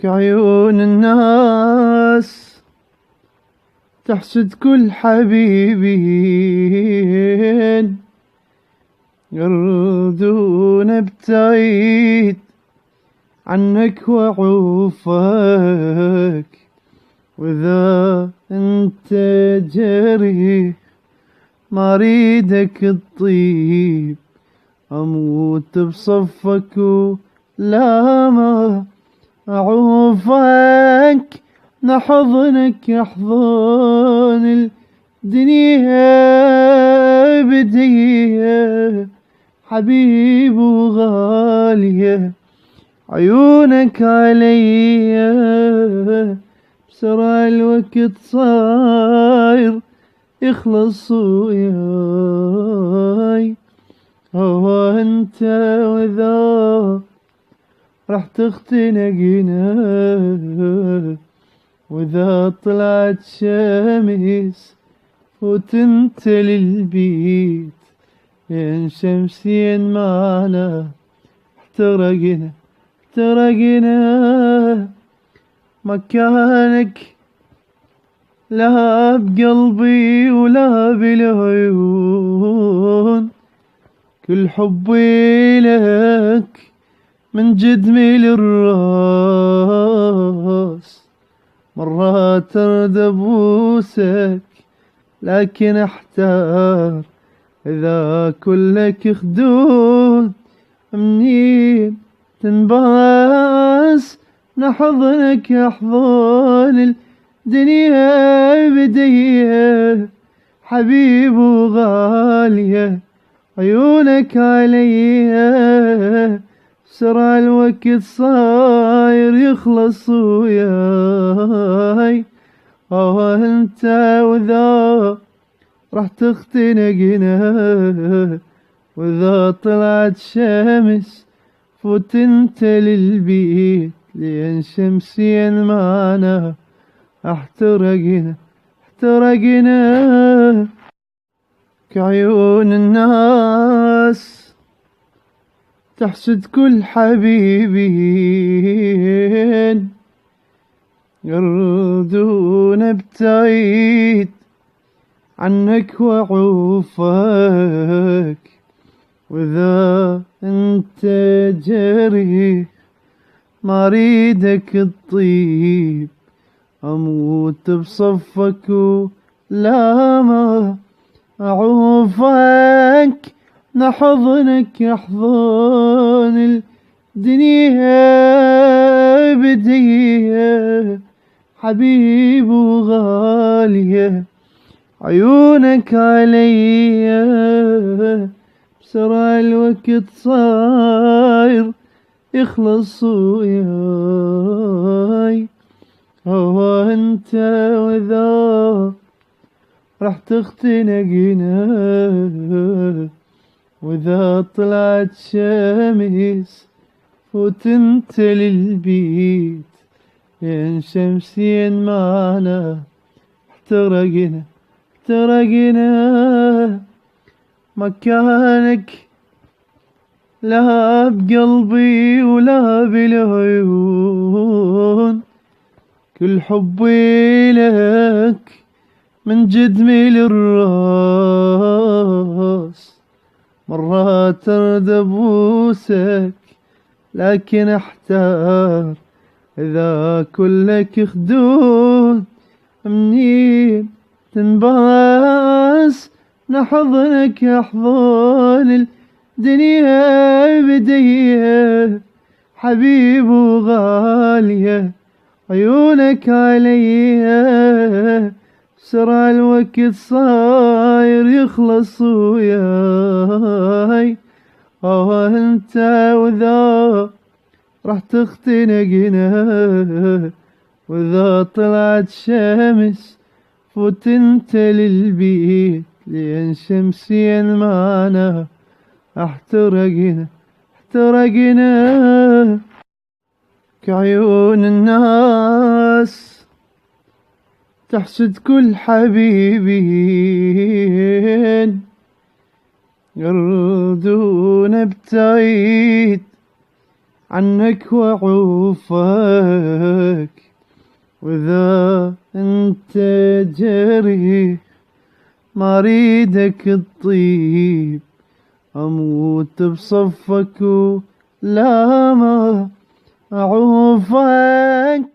كعيون الناس تحسد كل حبيبين يردون بتعيد عنك وعوفك، وإذا انت جريح ما ريدك تطيب أموت بصفك ولا ما أعوفك. نحضنك أحضان الدنيا بديه حبيب وغالية، عيونك عليا بسرعة الوقت صاير يخلص وياي. هو انت وذا راح تختنقنا، واذا طلعت شمس فوت انت للبيت، ين شمسين معنا احترقنا مكانك لا بقلبي ولا بالعيون، كل حبي لك من جدمي للراس. مرات ارد ابوسك لكن احتار، اذا كلك خدود منين تنباس. نحضنك احضان الدنيا بديه حبيب وغالية، عيونك عليا بسرعة الوقت صاير يخلص وياي. انت وذا راح تختنقنا، واذا طلعت شمس فوت انت للبيت، لين شمسين معنا احترقنا كعيون الناس تحسد كل حبيبين يردون بتعيد عنك وعوفك، وإذا انت جريح ما ريدك تطيب أموت بصفك ولا ما أعوفك. نحضنك أحضان الدنيا بديه حبيب وغالية، عيونك عليا بسرعة الوقت صاير يخلص وياي. انت وذا راح تختنقنا، واذا طلعت شمس فوت انت للبيت، ين شمسين معنا احترقنا مكانك لا بقلبي ولا بالعيون، كل حبي لك من جدمي للراس. مرات ارد ابوسك لكن احتار، اذا كلك خدود منين تنباس. نحضنك احضان الدنيا بديه حبيب وغالية، عيونك عليا بسرعة الوقت صاير يخلص وياي. انت وذا راح تختنقنا، واذا طلعت شمس فوت انت للبيت، لين شمسين معنا احترقنا كعيون الناس تحسد كل حبيبين يردون بتعيد عنك وأعوفك، وإذا أنت جريح ما أريدك تطيب، أموت بصفك ولا ما أعوفك.